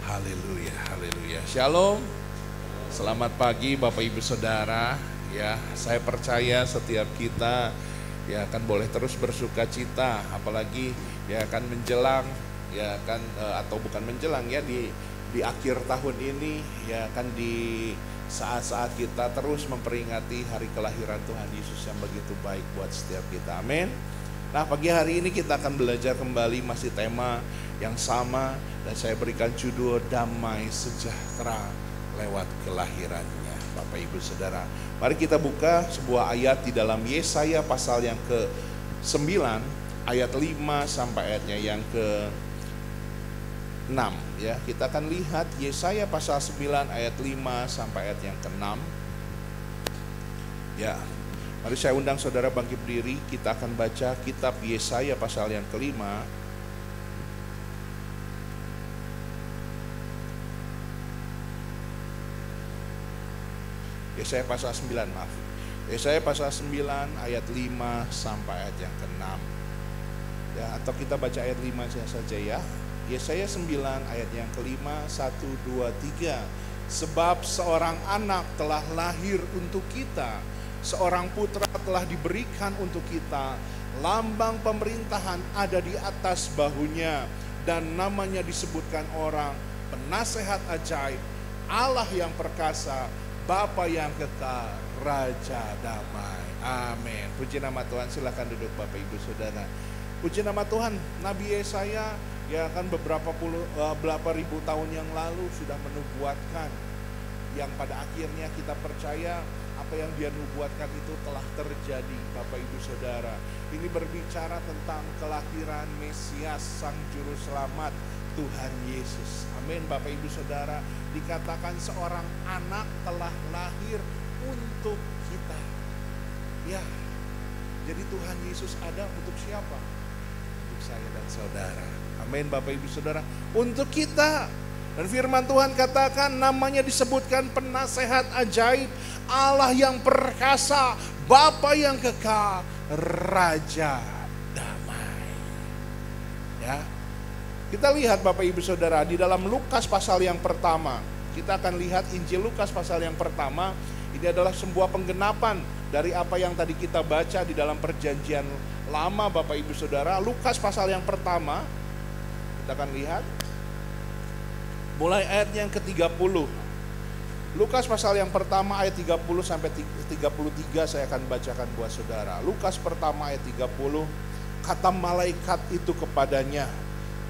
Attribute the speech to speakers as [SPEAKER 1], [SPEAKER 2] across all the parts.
[SPEAKER 1] Haleluya, haleluya. Shalom. Selamat pagi Bapak Ibu Saudara. Ya, saya percaya setiap kita ya akan boleh terus bersuka cita, apalagi ya akan menjelang ya kan atau bukan menjelang ya di akhir tahun ini ya kan di saat-saat kita terus memperingati hari kelahiran Tuhan Yesus yang begitu baik buat setiap kita. Amin. Nah, pagi hari ini kita akan belajar kembali masih tema yang sama dan saya berikan judul Damai Sejahtera lewat kelahirannya. Bapak Ibu Saudara, mari kita buka sebuah ayat di dalam Yesaya pasal yang ke-9 ayat 5 sampai ayatnya yang ke-6 ya. Kita akan lihat Yesaya pasal 9 ayat 5 sampai ayat yang ke-6. Ya. Mari saya undang saudara bangkit berdiri, kita akan baca kitab Yesaya pasal yang ke-5. Yesaya pasal 9, maaf. Yesaya pasal 9 ayat 5 sampai ayat yang ke-6. Ya, atau kita baca ayat 5 saja ya. Yesaya 9 ayat yang ke-5, 1, 2, 3. Sebab seorang anak telah lahir untuk kita, seorang putra telah diberikan untuk kita, lambang pemerintahan ada di atas bahunya, dan namanya disebutkan orang penasehat ajaib, Allah yang perkasa, Bapa yang kekal, Raja damai. Amin. Puji nama Tuhan. Silakan duduk Bapak Ibu Saudara. Puji nama Tuhan. Nabi Yesaya ya kan beberapa ribu tahun yang lalu sudah menubuatkan yang pada akhirnya kita percaya apa yang dia nubuatkan itu telah terjadi. Bapak Ibu Saudara, ini berbicara tentang kelahiran Mesias, Sang Juru Selamat, Tuhan Yesus. Amin. Bapak Ibu Saudara, dikatakan seorang anak telah lahir untuk kita. Ya, jadi Tuhan Yesus ada untuk siapa? Untuk saya dan saudara. Amin Bapak Ibu Saudara, untuk kita. Dan firman Tuhan katakan namanya disebutkan penasehat ajaib, Allah yang perkasa, Bapa yang kekal, Raja damai. Ya. Kita lihat Bapak Ibu Saudara di dalam Lukas pasal yang pertama. Kita akan lihat Injil Lukas pasal yang pertama. Ini adalah sebuah penggenapan dari apa yang tadi kita baca di dalam perjanjian lama Bapak Ibu Saudara. Lukas pasal yang pertama. Kita akan lihat mulai ayat yang ke-30. Lukas pasal yang pertama ayat 30 sampai 33 saya akan bacakan buat saudara. Lukas pertama ayat 30. Kata malaikat itu kepadanya,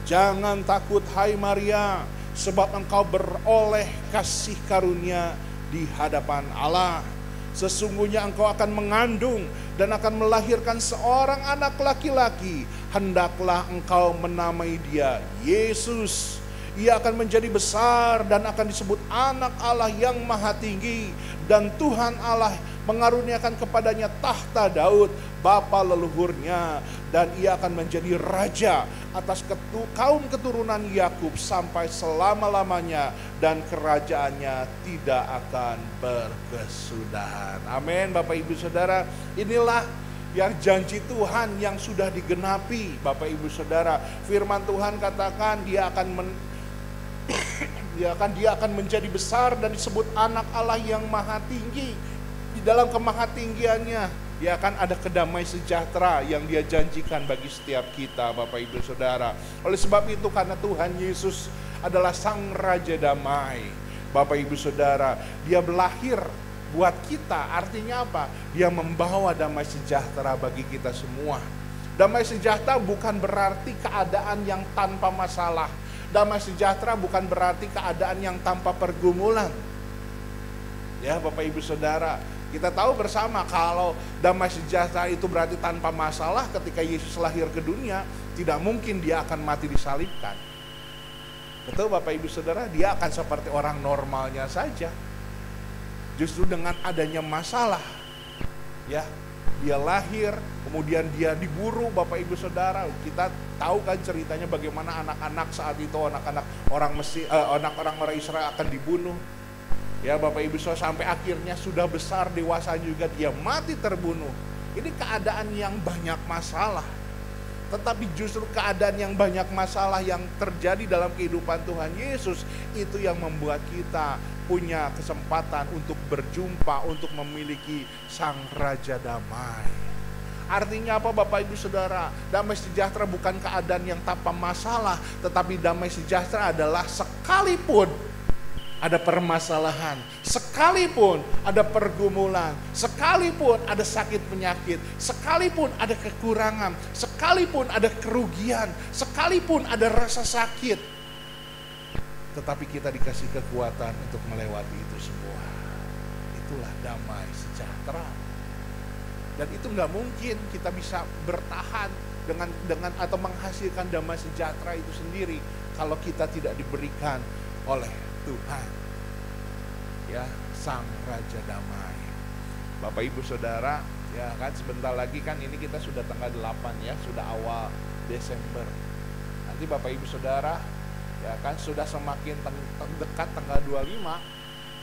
[SPEAKER 1] "Jangan takut hai Maria, sebab engkau beroleh kasih karunia di hadapan Allah. Sesungguhnya engkau akan mengandung dan akan melahirkan seorang anak laki-laki. Hendaklah engkau menamai dia Yesus. Ia akan menjadi besar dan akan disebut anak Allah yang maha tinggi. Dan Tuhan Allah mengaruniakan kepadanya tahta Daud, bapa leluhurnya. Dan ia akan menjadi raja atas kaum keturunan Yakub sampai selama-lamanya. Dan kerajaannya tidak akan berkesudahan." Amin Bapak Ibu Saudara. Inilah yang janji Tuhan yang sudah digenapi Bapak Ibu Saudara. Firman Tuhan katakan dia akan menjadi besar dan disebut anak Allah yang maha tinggi. Di dalam kemahatinggiannya dia akan ada kedamai sejahtera yang dia janjikan bagi setiap kita Bapak Ibu Saudara. Oleh sebab itu karena Tuhan Yesus adalah Sang Raja Damai Bapak Ibu Saudara, dia lahir buat kita. Artinya apa? Dia membawa damai sejahtera bagi kita semua. Damai sejahtera bukan berarti keadaan yang tanpa masalah. Damai sejahtera bukan berarti keadaan yang tanpa pergumulan. Ya Bapak Ibu Saudara, kita tahu bersama kalau damai sejahtera itu berarti tanpa masalah. Ketika Yesus lahir ke dunia, tidak mungkin dia akan mati disalibkan. Betul Bapak Ibu Saudara, dia akan seperti orang normalnya saja. Justru dengan adanya masalah, ya, dia lahir, kemudian dia diburu Bapak Ibu Saudara. Kita tahu kan ceritanya bagaimana anak-anak saat itu, anak-anak orang Israel akan dibunuh. Ya Bapak Ibu Saudara, sampai akhirnya sudah besar dewasa juga dia mati terbunuh. Ini keadaan yang banyak masalah. Tetapi justru keadaan yang banyak masalah yang terjadi dalam kehidupan Tuhan Yesus, itu yang membuat kita punya kesempatan untuk berjumpa, untuk memiliki Sang Raja Damai. Artinya apa Bapak Ibu Saudara? Damai sejahtera bukan keadaan yang tanpa masalah, tetapi damai sejahtera adalah sekalipun ada permasalahan, sekalipun ada pergumulan, sekalipun ada sakit penyakit, sekalipun ada kekurangan, sekalipun ada kerugian, sekalipun ada rasa sakit, tetapi kita dikasih kekuatan untuk melewati itu semua. Itulah damai sejahtera. Dan itu nggak mungkin kita bisa bertahan dengan atau menghasilkan damai sejahtera itu sendiri kalau kita tidak diberikan oleh Tuhan, ya, Sang Raja Damai. Bapak Ibu Saudara, ya kan sebentar lagi kan ini kita sudah tanggal 8 ya, sudah awal Desember. Nanti Bapak Ibu Saudara, ya kan sudah semakin dekat tanggal 25,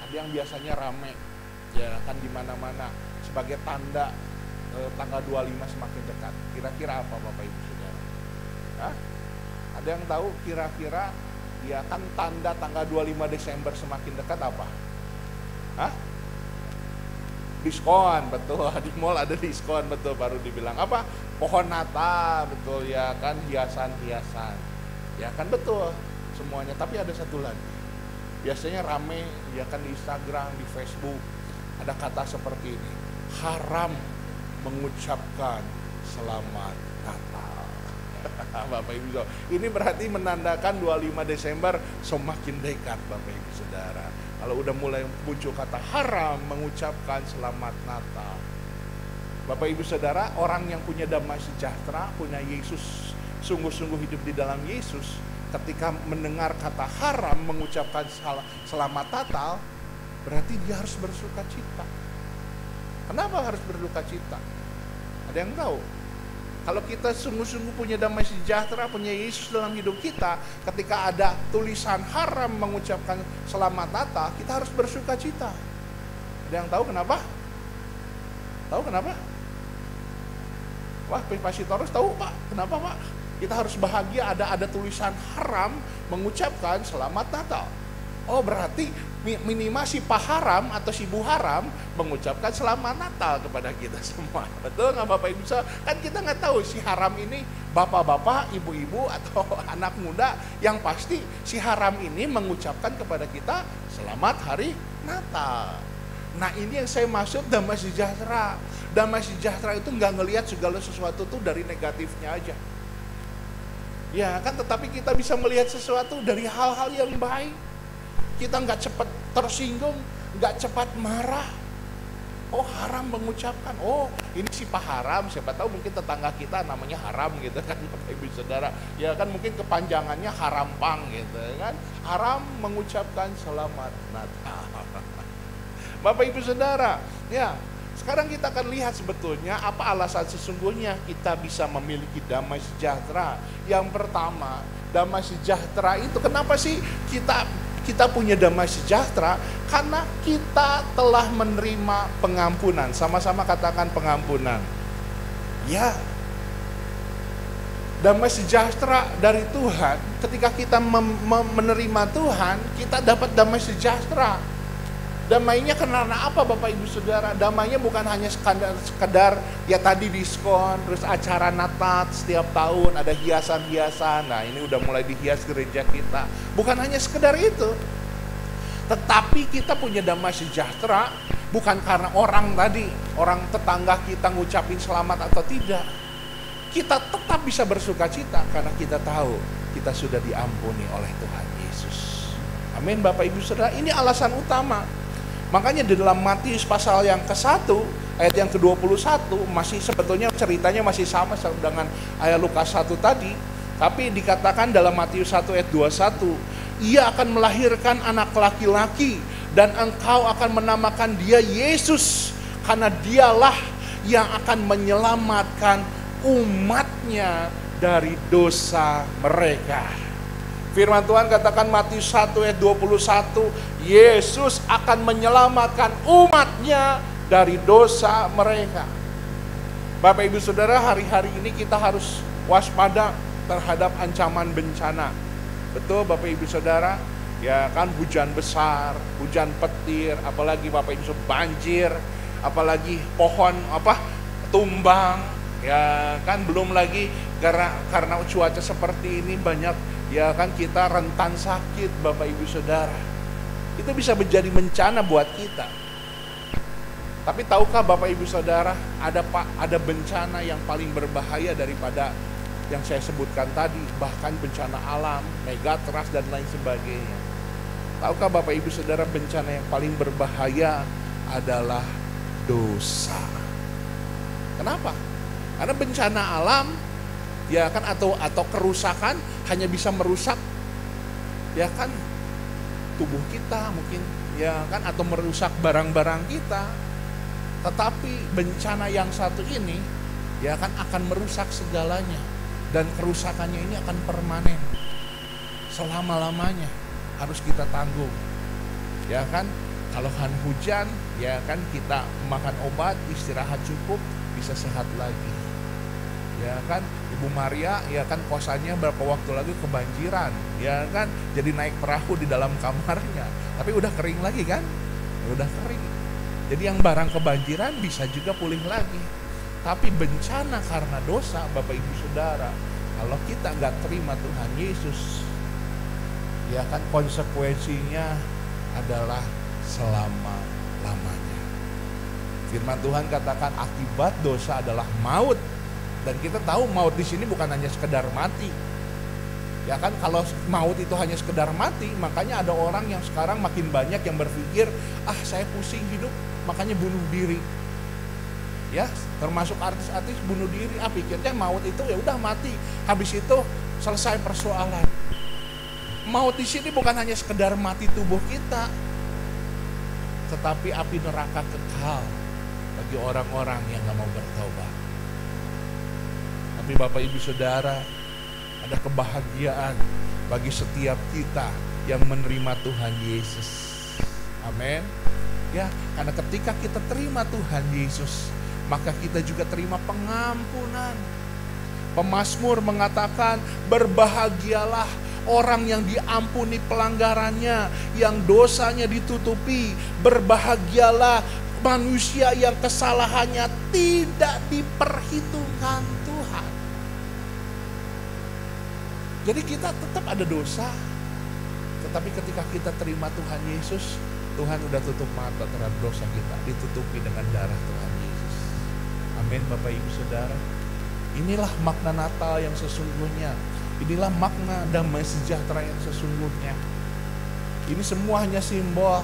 [SPEAKER 1] ada yang biasanya rame, ya kan di mana-mana sebagai tanda tanggal 25 semakin dekat. Kira-kira apa Bapak Ibu Saudara? Hah? Ada yang tahu kira-kira? Ya kan tanda tanggal 25 Desember semakin dekat apa? Hah? Diskon, betul. Di mall ada diskon, betul. Baru dibilang apa? Pohon Natal, betul ya kan, hiasan-hiasan. Ya kan betul semuanya. Tapi ada satu lagi. Biasanya rame ya kan di Instagram, di Facebook. Ada kata seperti ini. Haram mengucapkan selamat Natal. Bapak Ibu Saudara, ini berarti menandakan 25 Desember semakin dekat Bapak Ibu Saudara. Kalau udah mulai muncul kata haram mengucapkan selamat Natal, Bapak Ibu Saudara, orang yang punya damai sejahtera, punya Yesus, sungguh-sungguh hidup di dalam Yesus, ketika mendengar kata haram mengucapkan selamat Natal, berarti dia harus bersuka cita. Kenapa harus berduka cita? Ada yang tahu? Kalau kita sungguh-sungguh punya damai sejahtera, punya Yesus dalam hidup kita, ketika ada tulisan haram mengucapkan selamat Natal, kita harus bersuka cita. Ada yang tahu kenapa? Tahu kenapa? Wah, Pak Sitorus tahu Pak, kenapa Pak? Kita harus bahagia ada tulisan haram mengucapkan selamat Natal. Oh berarti minimal si Pak Haram atau si Bu Haram mengucapkan selamat Natal kepada kita semua. Betul nggak Bapak Ibu? Kan kita nggak tahu si Haram ini bapak-bapak, ibu-ibu atau anak muda. Yang pasti si Haram ini mengucapkan kepada kita selamat hari Natal. Nah ini yang saya maksud damai sejahtera. Damai sejahtera itu nggak ngelihat segala sesuatu tuh dari negatifnya aja. Ya kan, tetapi kita bisa melihat sesuatu dari hal-hal yang baik. Kita nggak cepat tersinggung, nggak cepat marah. Oh haram mengucapkan, oh ini si Pak Haram, siapa tahu mungkin tetangga kita namanya Haram gitu kan Bapak Ibu Saudara. Ya kan mungkin kepanjangannya Harampang gitu kan. Haram mengucapkan selamat Natal. Bapak Ibu Saudara, ya sekarang kita akan lihat sebetulnya apa alasan sesungguhnya kita bisa memiliki damai sejahtera. Yang pertama, damai sejahtera itu kenapa sih kita punya damai sejahtera? Karena kita telah menerima pengampunan. Sama-sama katakan pengampunan. Ya, damai sejahtera dari Tuhan. Ketika kita menerima Tuhan, kita dapat damai sejahtera. Damainya karena apa Bapak Ibu Saudara? Damainya bukan hanya sekedar ya tadi diskon, terus acara Natal setiap tahun ada hiasan-hiasan. Nah ini udah mulai dihias gereja kita. Bukan hanya sekedar itu. Tetapi kita punya damai sejahtera bukan karena orang tetangga kita ngucapin selamat atau tidak. Kita tetap bisa bersuka cita karena kita tahu kita sudah diampuni oleh Tuhan Yesus. Amin Bapak Ibu Saudara, ini alasan utama. Makanya di dalam Matius pasal yang ke-1 ayat yang ke-21 masih sebetulnya ceritanya masih sama dengan ayat Lukas 1 tadi, tapi dikatakan dalam Matius 1 ayat 21, ia akan melahirkan anak laki-laki dan engkau akan menamakan dia Yesus, karena dialah yang akan menyelamatkan umatnya dari dosa mereka. Firman Tuhan katakan Matius 1 ayat 21, Yesus akan menyelamatkan umatnya dari dosa mereka. Bapak Ibu Saudara, hari-hari ini kita harus waspada terhadap ancaman bencana. Betul Bapak Ibu Saudara? Ya kan, hujan besar, hujan petir, apalagi Bapak Ibu banjir, apalagi pohon tumbang, ya kan, belum lagi karena cuaca seperti ini banyak ya kan kita rentan sakit Bapak Ibu Saudara. Itu bisa menjadi bencana buat kita. Tapi tahukah Bapak Ibu Saudara, ada bencana yang paling berbahaya daripada yang saya sebutkan tadi, bahkan bencana alam, megatrust dan lain sebagainya. Tahukah Bapak Ibu Saudara, bencana yang paling berbahaya adalah dosa. Kenapa? Karena bencana alam ya kan atau kerusakan hanya bisa merusak ya kan tubuh kita mungkin ya kan, atau merusak barang-barang kita. Tetapi bencana yang satu ini ya kan akan merusak segalanya, dan kerusakannya ini akan permanen. Selama-lamanya harus kita tanggung. Ya kan, kalau hujan ya kan kita makan obat, istirahat cukup, bisa sehat lagi. Ya kan, Ibu Maria ya kan kosannya berapa waktu lagi kebanjiran, ya kan, jadi naik perahu di dalam kamarnya, tapi udah kering lagi kan, udah kering. Jadi yang barang kebanjiran bisa juga pulih lagi. Tapi bencana karena dosa Bapak Ibu Saudara, kalau kita nggak terima Tuhan Yesus, ya kan konsekuensinya adalah selama-lamanya. Firman Tuhan katakan akibat dosa adalah maut. Dan kita tahu maut di sini bukan hanya sekedar mati. Ya kan, kalau maut itu hanya sekedar mati, makanya ada orang yang sekarang makin banyak yang berpikir, saya pusing hidup, makanya bunuh diri. Ya, termasuk artis-artis bunuh diri, pikirnya maut itu ya udah mati, habis itu selesai persoalan. Maut di sini bukan hanya sekedar mati tubuh kita, tetapi api neraka kekal bagi orang-orang yang gak mau bertobat. Tapi Bapak Ibu Saudara, ada kebahagiaan bagi setiap kita yang menerima Tuhan Yesus. Amin. Ya, karena ketika kita terima Tuhan Yesus, maka kita juga terima pengampunan. Pemazmur mengatakan, berbahagialah orang yang diampuni pelanggarannya, yang dosanya ditutupi. Berbahagialah manusia yang kesalahannya tidak diperhitungkan Tuhan. Jadi kita tetap ada dosa, tetapi ketika kita terima Tuhan Yesus, Tuhan udah tutup mata terhadap dosa kita, ditutupi dengan darah Tuhan Yesus. Amin Bapak Ibu Saudara. Inilah makna Natal yang sesungguhnya. Inilah makna damai sejahtera yang sesungguhnya. Ini semua hanya simbol.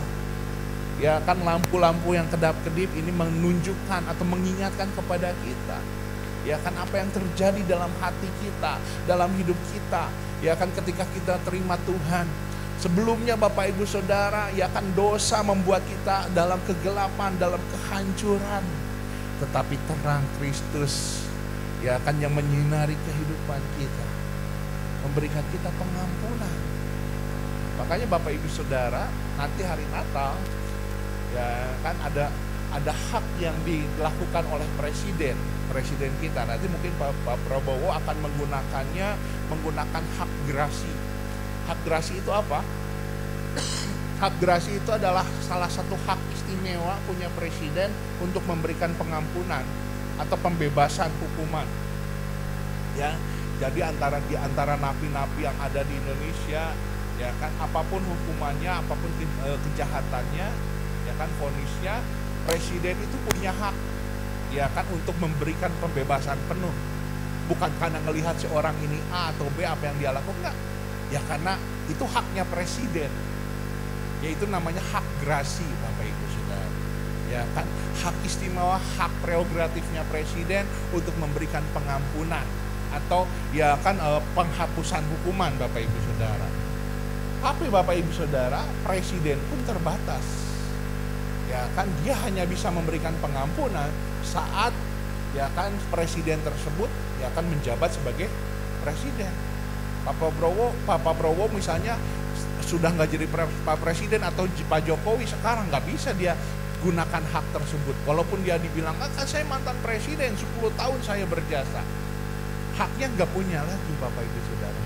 [SPEAKER 1] Ya kan, lampu-lampu yang kedap-kedip ini menunjukkan atau mengingatkan kepada kita. Ya kan, apa yang terjadi dalam hati kita, dalam hidup kita. Ya kan, ketika kita terima Tuhan. Sebelumnya Bapak Ibu Saudara, ya kan, dosa membuat kita dalam kegelapan, dalam kehancuran. Tetapi terang Kristus, ya kan, yang menyinari kehidupan kita, memberikan kita pengampunan. Makanya Bapak Ibu Saudara, nanti hari Natal ya kan ada hak yang dilakukan oleh presiden kita. Nanti mungkin Pak Prabowo akan menggunakan hak grasi. Hak grasi itu apa? Hak grasi itu adalah salah satu hak istimewa punya presiden untuk memberikan pengampunan atau pembebasan hukuman. Ya, jadi di antara napi-napi yang ada di Indonesia, ya kan, apapun hukumannya, apapun kejahatannya, ya kan, vonisnya, presiden itu punya hak, ya kan, untuk memberikan pembebasan penuh. Bukan karena melihat seorang ini A atau B apa yang dia lakukan, enggak. Ya karena itu haknya presiden. Yaitu namanya hak grasi Bapak Ibu Saudara. Ya kan, hak istimewa, hak prerogatifnya presiden untuk memberikan pengampunan atau ya kan penghapusan hukuman Bapak Ibu Saudara. Tapi Bapak Ibu Saudara, presiden pun terbatas. Ya kan, dia hanya bisa memberikan pengampunan saat ya kan presiden tersebut ya kan menjabat sebagai presiden. Pak Prabowo misalnya sudah nggak jadi Pak Presiden atau Pak Jokowi, sekarang nggak bisa dia gunakan hak tersebut. Walaupun dia dibilang, kan saya mantan presiden 10 tahun saya berjasa. haknya nggak punya lagi Bapak Ibu Saudara.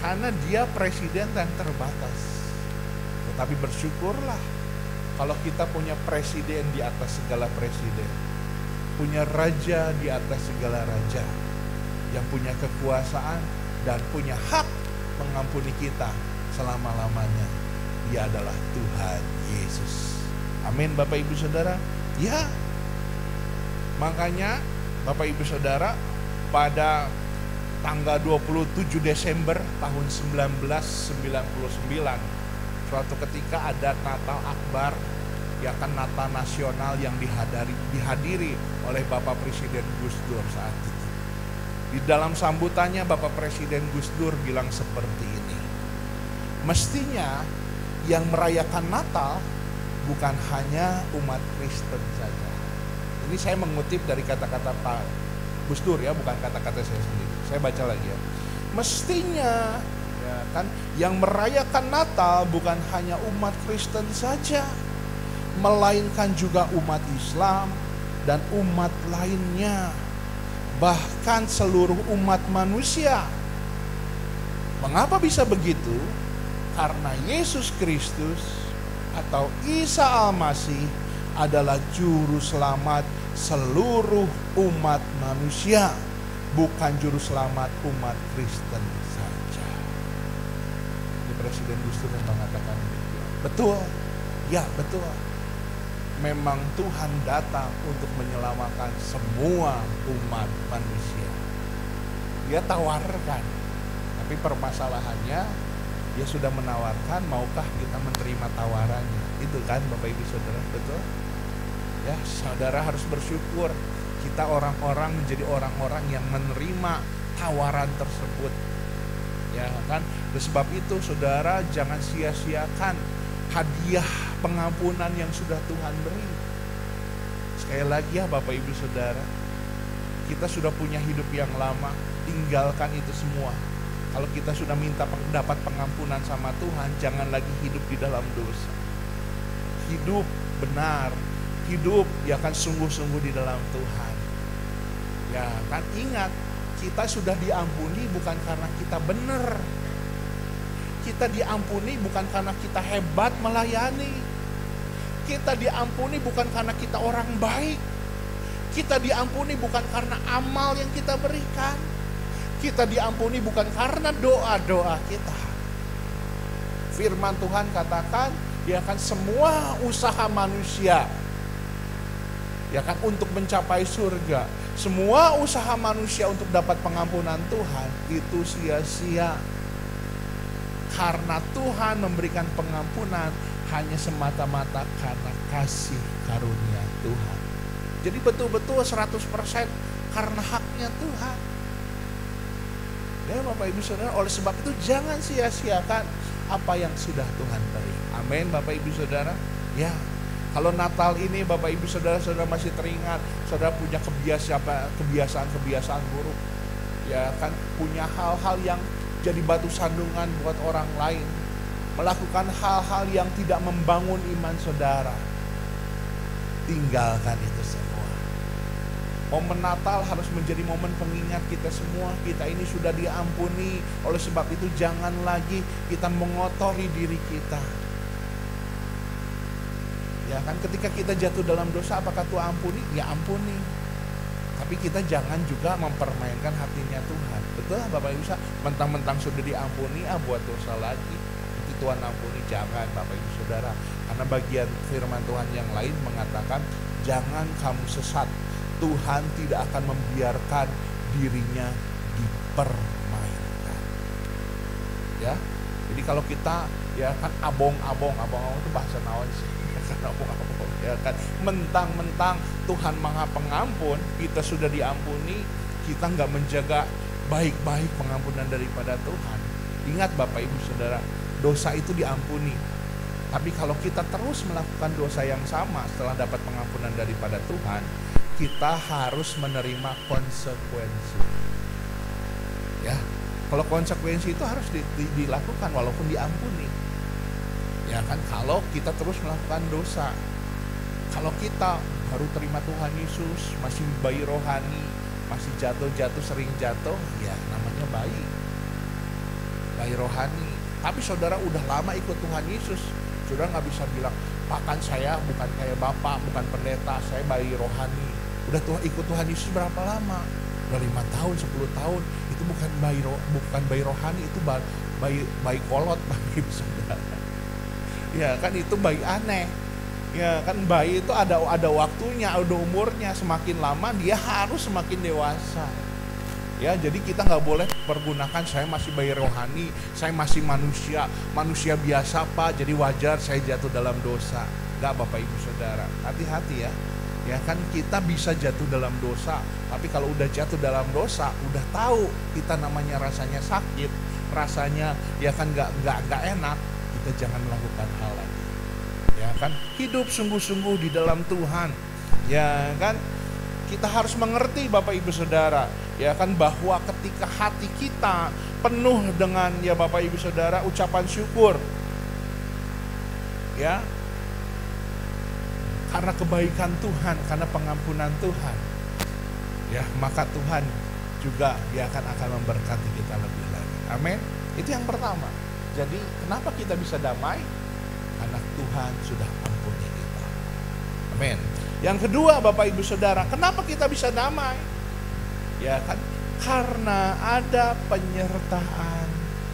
[SPEAKER 1] Karena dia presiden yang terbatas. Tetapi bersyukurlah kalau kita punya presiden di atas segala presiden. Punya raja di atas segala raja. Yang punya kekuasaan dan punya hak mengampuni kita selama-lamanya. Dia adalah Tuhan Yesus. Amin Bapak Ibu Saudara. Ya, makanya Bapak Ibu Saudara, pada tanggal 27 Desember tahun 1999, suatu ketika ada Natal Akbar, ya kan, Natal nasional yang dihadiri oleh Bapak Presiden Gus Dur saat itu. Di dalam sambutannya Bapak Presiden Gus Dur bilang seperti ini. Mestinya yang merayakan Natal bukan hanya umat Kristen saja. Ini saya mengutip dari kata-kata Pak Gus Dur ya, bukan kata-kata saya sendiri. Saya baca lagi ya. Mestinya ya kan, yang merayakan Natal bukan hanya umat Kristen saja, melainkan juga umat Islam dan umat lainnya, bahkan seluruh umat manusia. Mengapa bisa begitu? Karena Yesus Kristus atau Isa Al-Masih adalah juru selamat seluruh umat manusia, bukan juru selamat umat Kristen saja. Ini Presiden Gus Dur yang mengatakan demikian. Betul, ya betul. Memang Tuhan datang untuk menyelamatkan semua umat manusia. Dia tawarkan, tapi permasalahannya dia sudah menawarkan, maukah kita menerima tawarannya? Itu kan Bapak Ibu Saudara, betul? Ya, saudara harus bersyukur kita orang-orang menjadi orang-orang yang menerima tawaran tersebut. Ya kan? Oleh sebab itu saudara jangan sia-siakan hadiah pengampunan yang sudah Tuhan beri. Sekali lagi ya Bapak Ibu Saudara, kita sudah punya hidup yang lama, tinggalkan itu semua. Kalau kita sudah minta dapat pengampunan sama Tuhan, jangan lagi hidup di dalam dosa. Hidup benar, hidup ya kan sungguh-sungguh di dalam Tuhan. Ya kan, ingat, kita sudah diampuni bukan karena kita benar. Kita diampuni bukan karena kita hebat melayani. Kita diampuni bukan karena kita orang baik. Kita diampuni bukan karena amal yang kita berikan. Kita diampuni bukan karena doa-doa kita. Firman Tuhan katakan, ya kan, semua usaha manusia ya kan untuk mencapai surga, semua usaha manusia untuk dapat pengampunan Tuhan itu sia-sia. Karena Tuhan memberikan pengampunan hanya semata-mata karena kasih karunia Tuhan. Jadi betul-betul 100% karena haknya Tuhan. Ya Bapak Ibu Saudara, oleh sebab itu jangan sia-siakan apa yang sudah Tuhan beri. Amin Bapak Ibu Saudara. Ya, kalau Natal ini Bapak Ibu Saudara masih teringat, saudara punya kebiasaan-kebiasaan buruk. Ya kan, punya hal-hal yang jadi batu sandungan buat orang lain. Melakukan hal-hal yang tidak membangun iman saudara. Tinggalkan itu semua. Momen Natal harus menjadi momen pengingat kita semua. Kita ini sudah diampuni. Oleh sebab itu jangan lagi kita mengotori diri kita. Ya kan, ketika kita jatuh dalam dosa, apakah Tuhan ampuni? Ya ampuni. Tapi kita jangan juga mempermainkan hatinya Tuhan. Betul Bapak Ibu, mentang-mentang sudah diampuni, buat dosa lagi. Nanti Tuhan ampuni, jangan Bapak Ibu Saudara. Karena bagian firman Tuhan yang lain mengatakan, jangan kamu sesat. Tuhan tidak akan membiarkan dirinya dipermainkan. Ya, jadi kalau kita ya kan abong-abong itu bahasa naon sih? Abong-abong ya kan, mentang-mentang Tuhan Maha Pengampun, kita sudah diampuni, kita nggak menjaga baik-baik pengampunan daripada Tuhan. Ingat Bapak Ibu Saudara, dosa itu diampuni. Tapi kalau kita terus melakukan dosa yang sama setelah dapat pengampunan daripada Tuhan, kita harus menerima konsekuensi. Ya, kalau konsekuensi itu harus dilakukan walaupun diampuni. Ya kan, kalau kita terus melakukan dosa. Kalau kita baru terima Tuhan Yesus, masih bayi rohani, masih jatuh-jatuh, sering jatuh, ya namanya bayi rohani. Tapi saudara udah lama ikut Tuhan Yesus, saudara nggak bisa bilang, Pak kan saya bukan kayak Bapak, bukan pendeta, saya bayi rohani. Udah ikut Tuhan Yesus berapa lama? Udah 5 tahun, 10 tahun. Itu bukan bayi rohani, itu bayi kolot, bayi saudara. Ya kan itu bayi aneh. Ya kan bayi itu ada waktunya, ada umurnya. Semakin lama dia harus semakin dewasa. Ya, jadi kita nggak boleh pergunakan saya masih bayi rohani, saya masih manusia biasa Pak, jadi wajar saya jatuh dalam dosa. Nggak, Bapak Ibu Saudara, hati-hati ya. Ya kan kita bisa jatuh dalam dosa, tapi kalau udah jatuh dalam dosa, udah tahu kita namanya rasanya sakit, rasanya ya kan nggak enak, kita jangan melakukan hal lagi. Ya kan hidup sungguh-sungguh di dalam Tuhan. Ya kan kita harus mengerti Bapak Ibu Saudara, ya kan bahwa ketika hati kita penuh dengan ya Bapak Ibu Saudara ucapan syukur, ya karena kebaikan Tuhan, karena pengampunan Tuhan, ya maka Tuhan juga dia akan memberkati kita lebih lagi. Amin. Itu yang pertama. Jadi kenapa kita bisa damai? Karena Tuhan sudah ampuni kita. Amin. Yang kedua Bapak Ibu Saudara, kenapa kita bisa damai? Ya kan karena ada penyertaan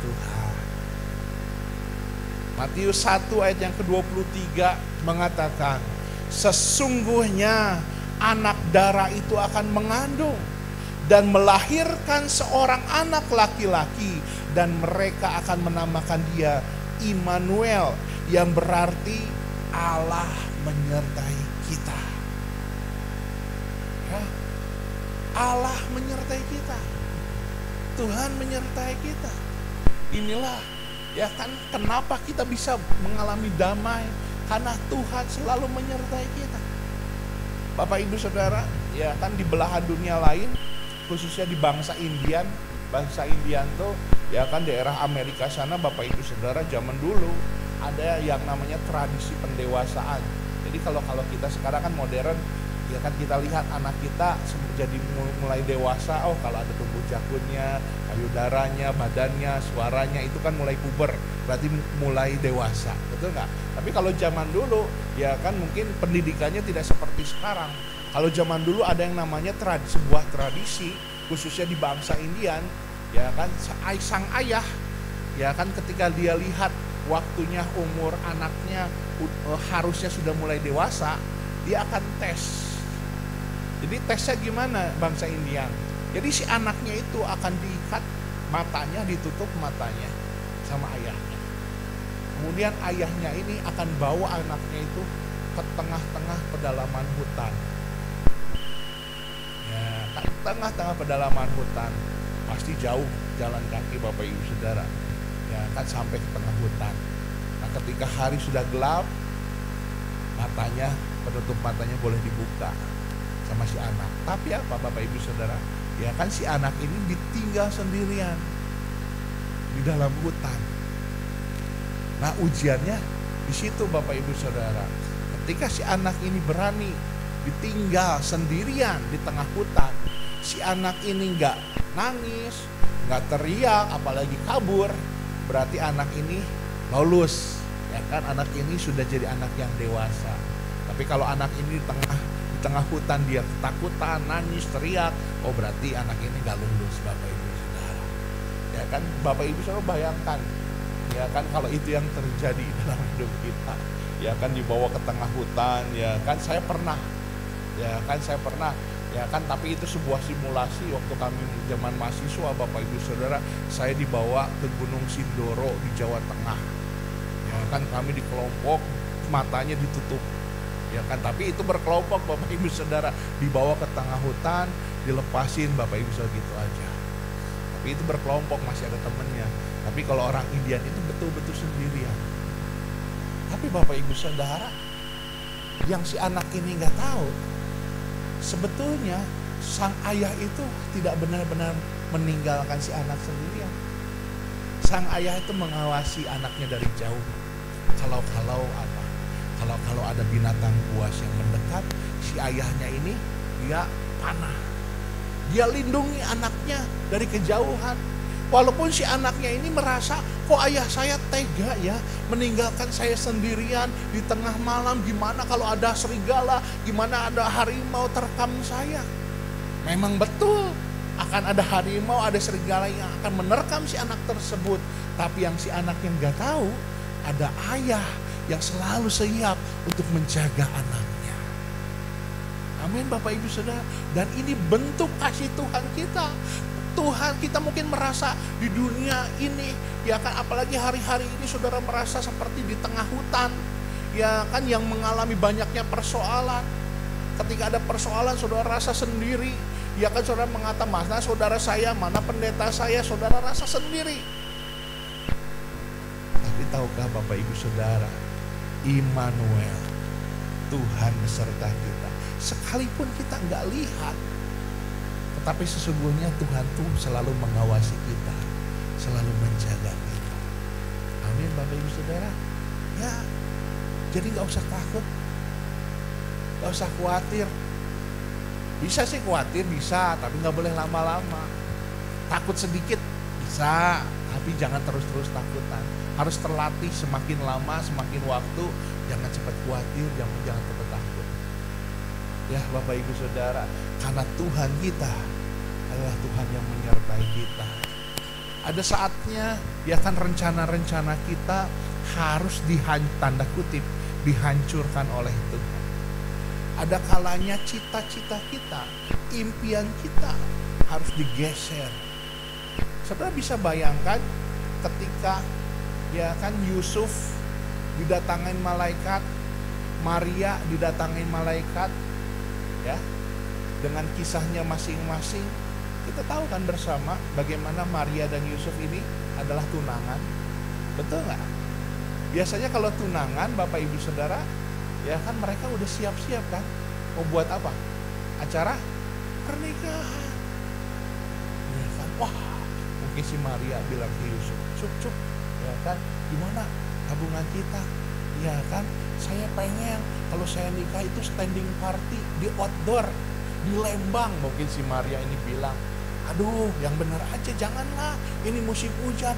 [SPEAKER 1] Tuhan. Matius 1 ayat yang ke-23 mengatakan, sesungguhnya anak darah itu akan mengandung dan melahirkan seorang anak laki-laki, dan mereka akan menamakan dia Immanuel, yang berarti Allah menyertai kita. Ya, Allah menyertai kita, Tuhan menyertai kita. Inilah ya kan kenapa kita bisa mengalami damai, karena Tuhan selalu menyertai kita. Bapak Ibu Saudara, ya kan di belahan dunia lain, khususnya di bangsa Indian tuh ya kan daerah Amerika sana, Bapak Ibu Saudara, zaman dulu ada yang namanya tradisi pendewasaan. Jadi kalau kita sekarang kan modern, ya kan kita lihat anak kita jadi mulai dewasa, oh kalau ada tumbuh jagunnya, payudaranya, badannya, suaranya itu kan mulai puber, berarti mulai dewasa, betul nggak? Tapi kalau zaman dulu ya kan mungkin pendidikannya tidak seperti sekarang. Kalau zaman dulu ada yang namanya sebuah tradisi, khususnya di bangsa Indian, ya kan sang ayah, ya kan ketika dia lihat waktunya umur anaknya harusnya sudah mulai dewasa, dia akan tes. Jadi tesnya gimana bangsa Indian? Jadi si anaknya itu akan diikat matanya, ditutup matanya sama ayahnya. Kemudian ayahnya ini akan bawa anaknya itu ke tengah-tengah pedalaman hutan. Ya, kan tengah-tengah pedalaman hutan. Pasti jauh jalan kaki Bapak Ibu Saudara. Ya kan sampai ke tengah hutan. Nah ketika hari sudah gelap, penutup matanya boleh dibuka sama si anak. Tapi apa Bapak Ibu Saudara? Ya kan si anak ini ditinggal sendirian di dalam hutan. Nah ujiannya di situ Bapak Ibu Saudara. Ketika si anak ini berani ditinggal sendirian di tengah hutan, si anak ini nggak nangis, nggak teriak, apalagi kabur, berarti anak ini lulus. Ya kan anak ini sudah jadi anak yang dewasa. Tapi kalau anak ini di tengah hutan dia ketakutan, nangis, teriak, oh berarti anak ini nggak lulus Bapak Ibu Saudara. Ya kan Bapak Ibu Saudara bayangkan, ya kan kalau itu yang terjadi dalam hidup kita, ya kan dibawa ke tengah hutan, ya kan saya pernah, ya kan tapi itu sebuah simulasi waktu kami zaman mahasiswa Bapak Ibu Saudara, saya dibawa ke Gunung Sindoro di Jawa Tengah. Ya kan kami di kelompok, matanya ditutup. Ya kan tapi itu berkelompok Bapak Ibu Saudara, dibawa ke tengah hutan, dilepasin Bapak Ibu Saudara gitu aja. Tapi itu berkelompok, masih ada temennya. Tapi kalau orang Indian itu betul-betul sendirian. Tapi Bapak Ibu Saudara, yang si anak ini nggak tahu, sebetulnya sang ayah itu tidak benar-benar meninggalkan si anak sendirian. Sang ayah itu mengawasi anaknya dari jauh. Kalau ada binatang buas yang mendekat, si ayahnya ini dia panah. Dia lindungi anaknya dari kejauhan. Walaupun si anaknya ini merasa, kok ayah saya tega ya meninggalkan saya sendirian di tengah malam. Gimana kalau ada serigala, gimana ada harimau terkam saya. Memang betul akan ada harimau, ada serigala yang akan menerkam si anak tersebut. Tapi yang si anak yang gak tahu, ada ayah yang selalu siap untuk menjaga anaknya. Amin Bapak Ibu Saudara. Dan ini bentuk kasih Tuhan kita. Tuhan, kita mungkin merasa di dunia ini, ya kan, apalagi hari-hari ini saudara merasa seperti di tengah hutan, ya kan, yang mengalami banyaknya persoalan. Ketika ada persoalan saudara rasa sendiri, ya kan, saudara mengatakan, mana saudara saya, mana pendeta saya, saudara rasa sendiri. Tapi tahukah Bapak Ibu Saudara, Immanuel, Tuhan beserta kita. Sekalipun kita nggak lihat, tetapi sesungguhnya Tuhan tuh selalu mengawasi kita, selalu menjaga kita. Amin Bapak Ibu Saudara. Ya, jadi gak usah takut, gak usah khawatir. Bisa sih khawatir, bisa, tapi gak boleh lama-lama. Takut sedikit, bisa, tapi jangan terus-terus takutan. Harus terlatih semakin lama, semakin waktu. Jangan cepat khawatir, jangan cepat takut. Ya Bapak Ibu Saudara, karena Tuhan kita adalah Tuhan yang menyertai kita. Ada saatnya, ya kan, rencana-rencana kita harus tanda kutip dihancurkan oleh Tuhan. Ada kalanya cita-cita kita, impian kita harus digeser. Saudara bisa bayangkan ketika, ya kan, Yusuf didatangin malaikat, Maria didatangin malaikat, ya, dengan kisahnya masing-masing. Kita tahu kan bersama bagaimana Maria dan Yusuf ini adalah tunangan. Betul nggak? Biasanya kalau tunangan Bapak Ibu Saudara, ya kan, mereka udah siap-siap kan, mau buat apa? Acara pernikahan. Ya kan, wah, mungkin si Maria bilang ke Yusuf, cuk, ya kan, gimana tabungan kita? Ya kan, saya pengen kalau saya nikah itu standing party di outdoor, di Lembang. Mungkin si Maria ini bilang, aduh, yang benar aja, janganlah, ini musim hujan.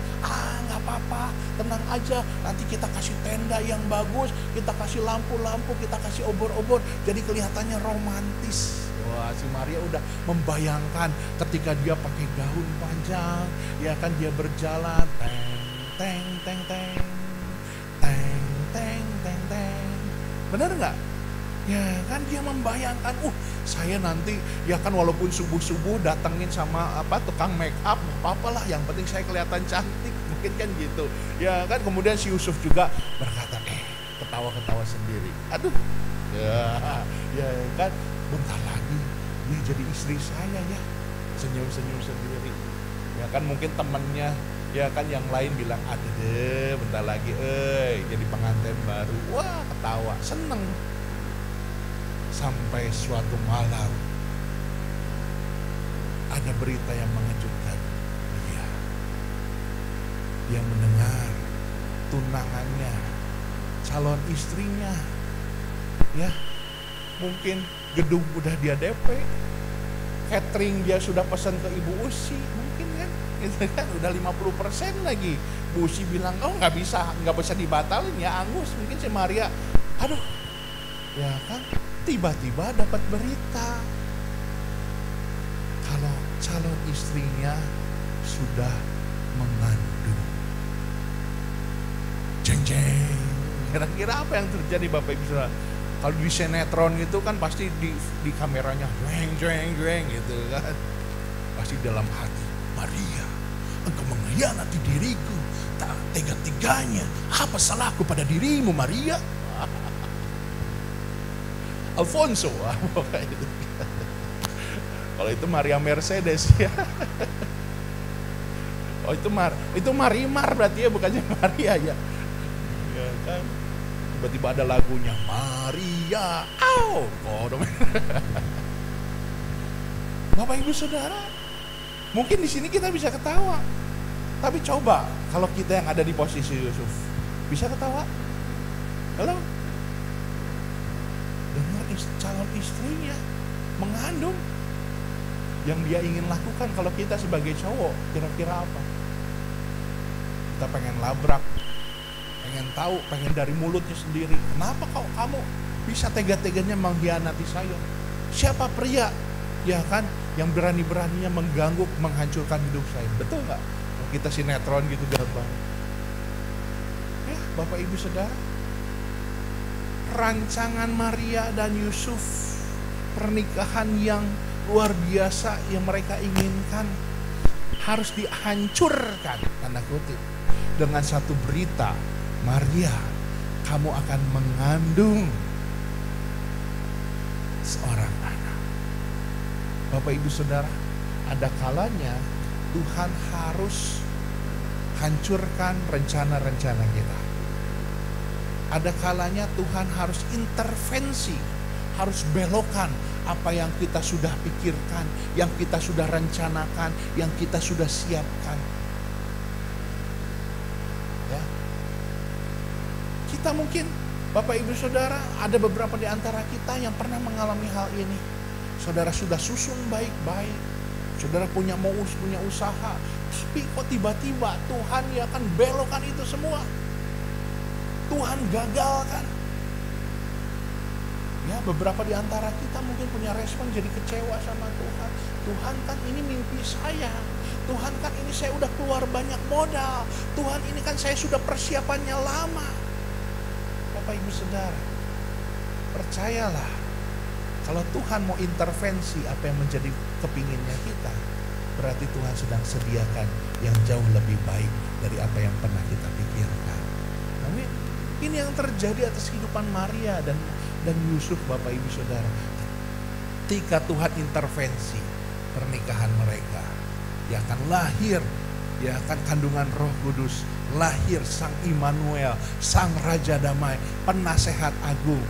[SPEAKER 1] Nggak apa-apa, tenang aja, nanti kita kasih tenda yang bagus, kita kasih lampu-lampu, kita kasih obor-obor, jadi kelihatannya romantis. Wah, si Maria udah membayangkan ketika dia pakai gaun panjang, ya kan, dia berjalan, teng teng teng teng teng teng teng. Benar nggak? Ya kan, dia membayangkan, saya nanti, ya kan, walaupun subuh-subuh datengin sama tukang make up, apa-apalah, yang penting saya kelihatan cantik, mungkin kan gitu. Ya kan, kemudian si Yusuf juga berkata, ketawa-ketawa sendiri. Aduh, ya kan, bentar lagi dia jadi istri saya ya, senyum-senyum sendiri. Ya kan, mungkin temennya, ya kan, yang lain bilang, aduh deh, bentar lagi, jadi pengantin baru. Wah, ketawa, seneng. Sampai suatu malam ada berita yang mengejutkan dia. Dia mendengar tunangannya, calon istrinya, ya, mungkin gedung udah dia DP, catering dia sudah pesan ke Ibu Usi, mungkin kan, gitu kan, udah 50% lagi. Bu Usi bilang, nggak bisa dibatalin ya, angus. Mungkin si Maria, aduh, ya kan, tiba-tiba dapat berita kalau calon istrinya sudah mengandung. Jeng-jeng. Kira-kira apa yang terjadi Bapak Ibu Saudara? Kalau di sinetron itu kan pasti di kameranya jeng-jeng gitu kan. Pasti dalam hati, Maria, engkau mengkhianati diriku, tak tega-teganya. Apa salahku pada dirimu, Maria? Alfonso, itu. Kalau itu Maria Mercedes ya. Oh, itu Marimar berarti ya, bukannya Maria ya. Ya kan. Tiba-tiba ada lagunya Maria. Bapak Ibu Saudara, mungkin di sini kita bisa ketawa. Tapi coba kalau kita yang ada di posisi Yusuf, bisa ketawa? Halo? Dengar calon istrinya mengandung. yang dia ingin lakukan. Kalau kita sebagai cowok, kira-kira apa? Kita pengen labrak, pengen tahu, pengen dari mulutnya sendiri. Kenapa kau kamu bisa tega-teganya mengkhianati saya? Siapa pria, ya kan, yang berani-beraninya mengganggu, menghancurkan hidup saya? Betul nggak? Kalau kita sinetron gitu gampang. Ya, Bapak Ibu Saudara, rancangan Maria dan Yusuf, pernikahan yang luar biasa yang mereka inginkan, harus dihancurkan, tanda kutip, dengan satu berita, Maria, kamu akan mengandung seorang anak. Bapak Ibu Saudara, ada kalanya Tuhan harus hancurkan rencana-rencana kita. Ada kalanya Tuhan harus intervensi, harus belokkan apa yang kita sudah pikirkan, yang kita sudah rencanakan, yang kita sudah siapkan. Ya. Kita mungkin, Bapak Ibu Saudara, ada beberapa di antara kita yang pernah mengalami hal ini. Saudara sudah susun baik-baik, saudara punya usaha, tapi kok tiba-tiba Tuhan ya akan belokkan itu semua. Tuhan gagalkan. Ya, beberapa di antara kita mungkin punya respon jadi kecewa sama Tuhan. Tuhan kan ini mimpi saya. Tuhan kan ini saya udah keluar banyak modal. Tuhan ini kan saya sudah persiapannya lama. Bapak Ibu Saudara, percayalah, kalau Tuhan mau intervensi apa yang menjadi kepinginnya kita, berarti Tuhan sedang sediakan yang jauh lebih baik dari apa yang pernah kita pikirkan. Amin. Ini yang terjadi atas kehidupan Maria dan Yusuf, Bapak Ibu Saudara. Ketika Tuhan intervensi pernikahan mereka, ya akan lahir, ya akan kandungan Roh Kudus, lahir Sang Immanuel, Sang Raja Damai, Penasehat Agung,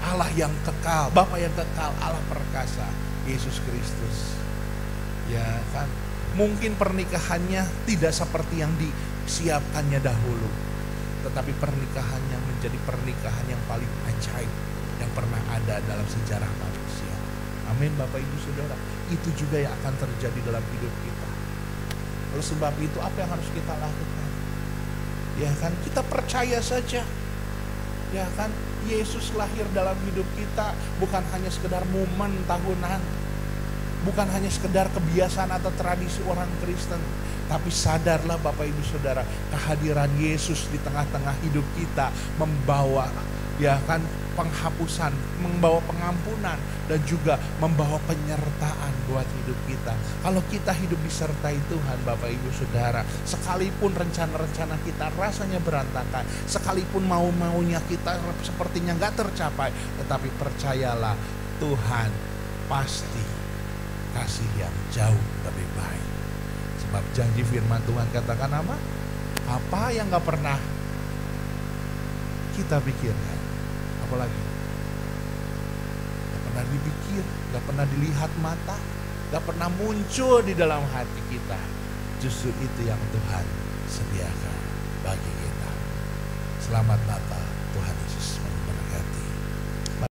[SPEAKER 1] Allah yang kekal, Bapa yang kekal, Allah perkasa, Yesus Kristus. Ya kan, mungkin pernikahannya tidak seperti yang disiapkannya dahulu, tetapi pernikahannya menjadi pernikahan yang paling ajaib yang pernah ada dalam sejarah manusia. Amin, Bapak Ibu Saudara. Itu juga yang akan terjadi dalam hidup kita. Oleh sebab itu, apa yang harus kita lakukan? Ya kan, kita percaya saja. Ya kan, Yesus lahir dalam hidup kita bukan hanya sekedar momen tahunan, bukan hanya sekedar kebiasaan atau tradisi orang Kristen. Tapi sadarlah Bapak Ibu Saudara, kehadiran Yesus di tengah-tengah hidup kita membawa, ya kan, penghapusan, membawa pengampunan, dan juga membawa penyertaan buat hidup kita. Kalau kita hidup disertai Tuhan, Bapak Ibu Saudara, sekalipun rencana-rencana kita rasanya berantakan, sekalipun mau-maunya kita sepertinya gak tercapai, tetapi percayalah, Tuhan pasti kasih yang jauh lebih baik. Sebab janji firman Tuhan katakan apa? Apa yang gak pernah kita pikirkan, apalagi gak pernah dipikir, gak pernah dilihat mata, gak pernah muncul di dalam hati kita, justru itu yang Tuhan sediakan bagi kita. Selamat Natal, Tuhan Yesus.